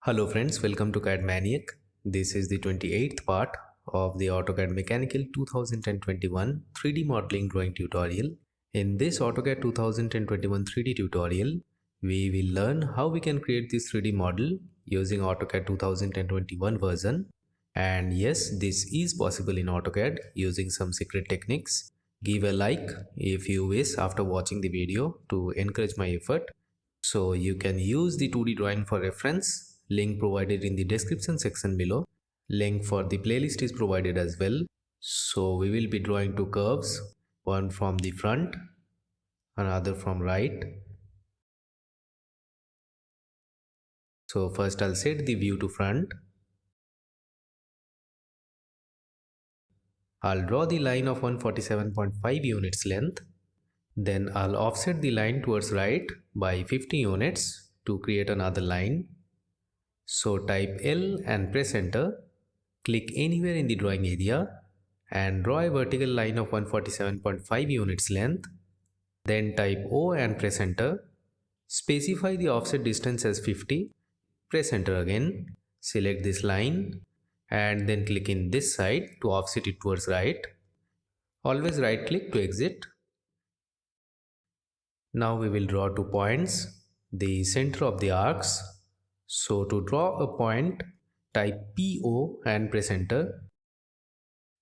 Hello friends, welcome to CAD Maniac. This is the 28th part of the AutoCAD Mechanical 2021 3D modeling drawing tutorial. In this AutoCAD 2021 3D tutorial, we will learn how we can create this 3D model using AutoCAD 2021 version. And yes, this is possible in AutoCAD using some secret techniques. Give a like if you wish after watching the video to encourage my effort. So you can use the 2D drawing for reference. Link provided in the description section below. Link for the playlist is provided as well. So we will be drawing two curves, one from the front, another from right. So first I'll set the view to front. I'll draw the line of 147.5 units length. Then I'll offset the line towards right by 50 units to create another line. So type L and press enter, click anywhere in the drawing area and draw a vertical line of 147.5 units length. Then type O and press enter, specify the offset distance as 50, press enter again, select this line and then click in this side to offset it towards right. Always right click to exit. Now we will draw 2 points, the center of the arcs. So to draw a point, type PO and press enter.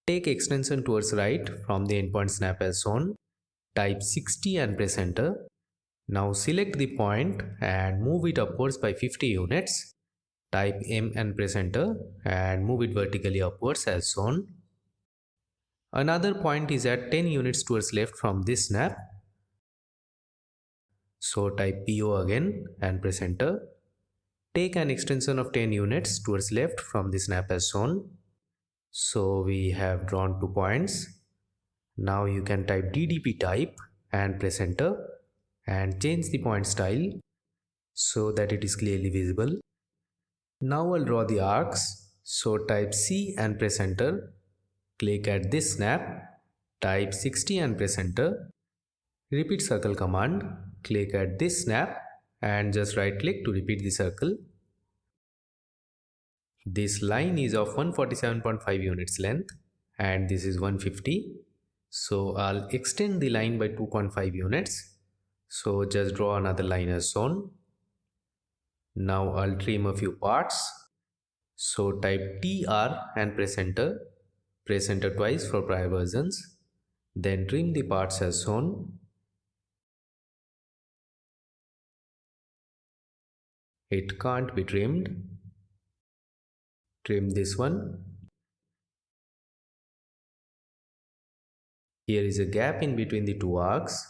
Take extension towards right from the endpoint snap as shown. Type 60 and press enter. Now select the point and move it upwards by 50 units. Type M and press enter and move it vertically upwards as shown. Another point is at 10 units towards left from this snap. So type PO again and press enter. Take an extension of 10 units towards left from the snap as shown. So we have drawn 2 points. Now you can type DDP type and press enter and change the point style so that it is clearly visible. Now I'll draw the arcs. So type C and press enter. Click at this snap. Type 60 and press enter. Repeat circle command. Click at this snap and just right click to repeat the circle. This line is of 147.5 units length and this is 150. So I'll extend the line by 2.5 units. So just draw another line as shown. Now I'll trim a few parts. So type TR and press enter. Press enter twice for prior versions. Then trim the parts as shown. It can't be trimmed. Trim this one. Here is a gap in between the two arcs.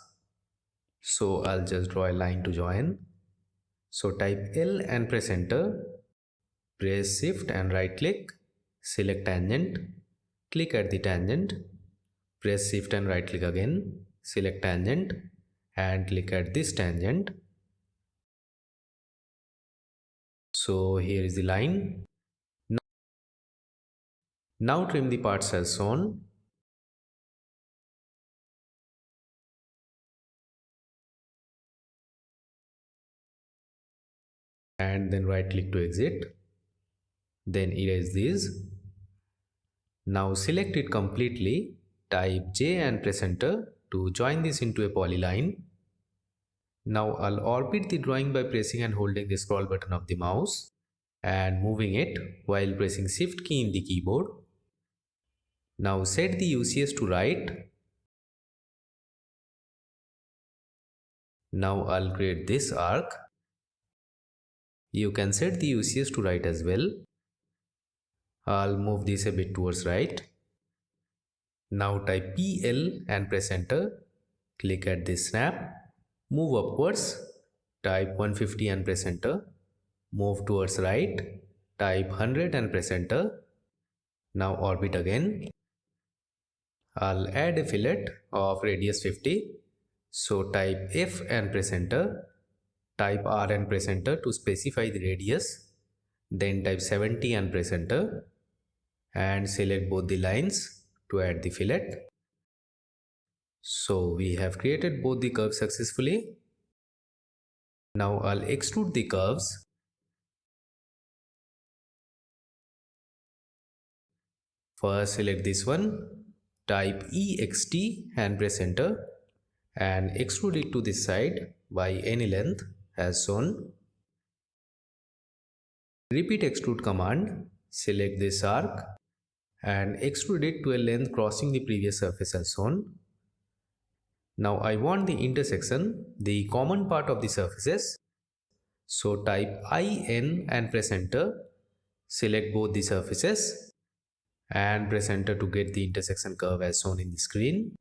So I'll just draw a line to join. So type L and press enter. Press shift and right click. Select tangent. Click at the tangent. Press shift and right click again. Select tangent and click at this tangent. So here is the line. Now trim the parts as shown. And then right click to exit. Then erase these. Now select it completely. Type J and press enter to join this into a polyline. Now I'll orbit the drawing by pressing and holding the scroll button of the mouse and moving it while pressing shift key in the keyboard. Now set the UCS to right. Now I'll create this arc. You can set the UCS to right as well. I'll move this a bit towards right. Now type PL and press enter. Click at this snap. Move upwards. Type 150 and press enter. Move towards right. Type 100 and press enter. Now orbit again. I'll add a fillet of radius 50. So type F and press enter. Type R and press enter to specify the radius. Then type 70 and press enter. And select both the lines to add the fillet. So we have created both the curves successfully. Now I'll extrude the curves. First select this one, type EXT and press enter and extrude it to this side by any length as shown. Repeat extrude command, select this arc and extrude it to a length crossing the previous surface as shown. Now I want the intersection, the common part of the surfaces. So type IN and press enter, select both the surfaces and press enter to get the intersection curve as shown in the screen.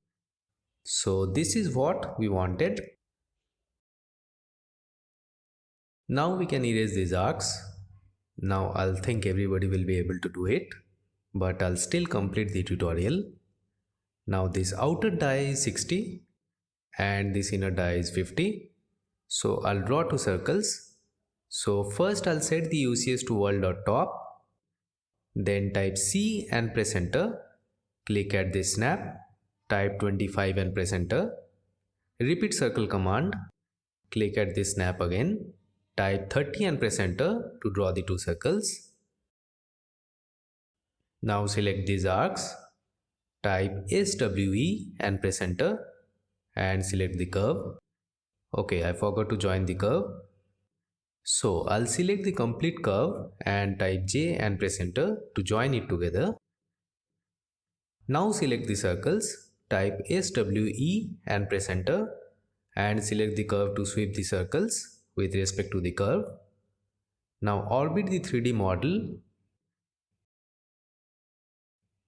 So this is what we wanted. Now we can erase these arcs. Now I'll think everybody will be able to do it, but I'll still complete the tutorial. Now this outer die is 60 and this inner die is 50. So I'll draw two circles. So first I'll set the UCS to world.top. Then type C and press enter. Click at this snap. Type 25 and press enter. Repeat circle command. Click at this snap again. Type 30 and press enter to draw the two circles. Now select these arcs. Type SWE and press enter and select the curve. Okay, I forgot to join the curve. So I'll select the complete curve and type J and press enter to join it together. Now select the circles, type SWE and press enter and select the curve to sweep the circles with respect to the curve. Now orbit the 3D model.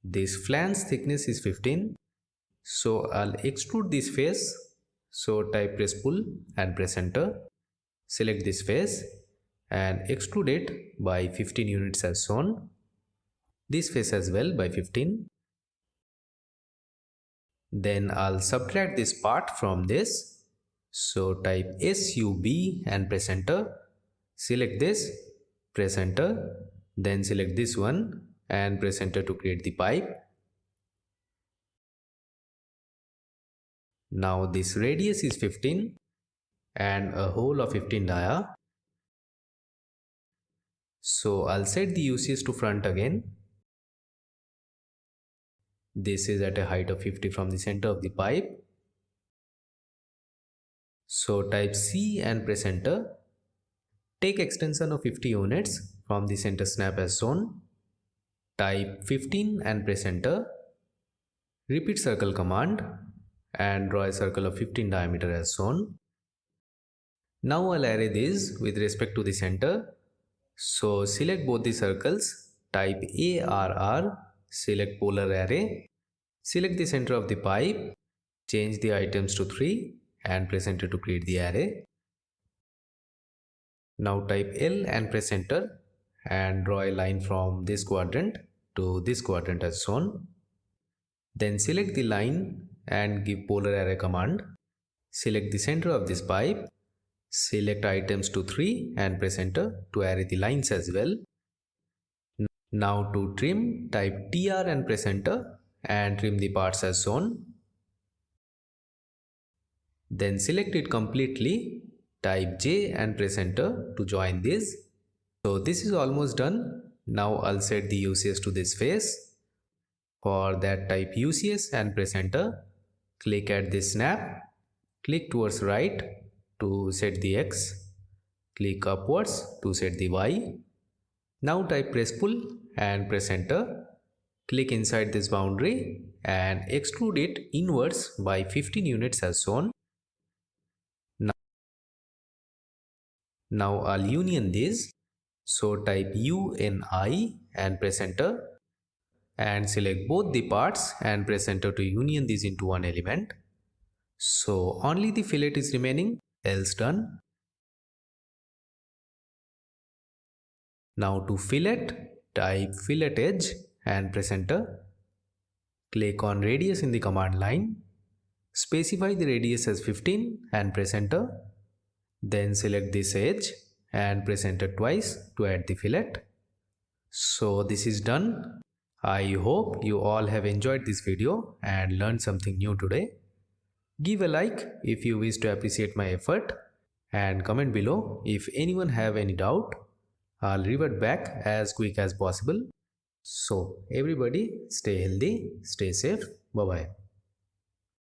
This flange thickness is 15. So I'll extrude this face. So type press pull and press enter. Select this face and extrude it by 15 units as shown. This face as well by 15. Then I'll subtract this part from this. So type SUB and press enter. Select this, press enter. Then select this one and press enter to create the pipe. Now this radius is 15 and a hole of 15 dia. So I'll set the UCS to front again. This is at a height of 50 from the center of the pipe. So type C and press enter. Take extension of 50 units from the center snap as shown. Type 15 and press enter. Repeat circle command and draw a circle of 15 diameter as shown. Now I'll array these with respect to the center. So select both the circles, type ARR, select polar array, select the center of the pipe, change the items to 3 and press enter to create the array. Now type L and press enter and draw a line from this quadrant to this quadrant as shown. Then select the line and give polar array command. Select the center of this pipe, select items to 3 and press enter to array the lines as well. Now to trim, type TR and press enter and trim the parts as shown. Then select it completely, type J and press enter to join this. So this is almost done. Now I'll set the UCS to this face. For that type UCS and press enter. Click at this snap. Click towards right to set the X. Click upwards to set the Y. Now type press pull and press enter. Click inside this boundary and extrude it inwards by 15 units as shown. Now I'll union this. So type UNI and press enter and select both the parts and press enter to union these into one element. So only the fillet is remaining, else done. Now to fillet, type fillet edge and press enter. Click on radius in the command line. Specify the radius as 15 and press enter. Then select this edge and press enter twice to add the fillet. So this is done. I hope you all have enjoyed this video and learned something new today. Give a like if you wish to appreciate my effort and comment below if anyone have any doubt. I'll revert back as quick as possible. So everybody stay healthy, stay safe. Bye bye.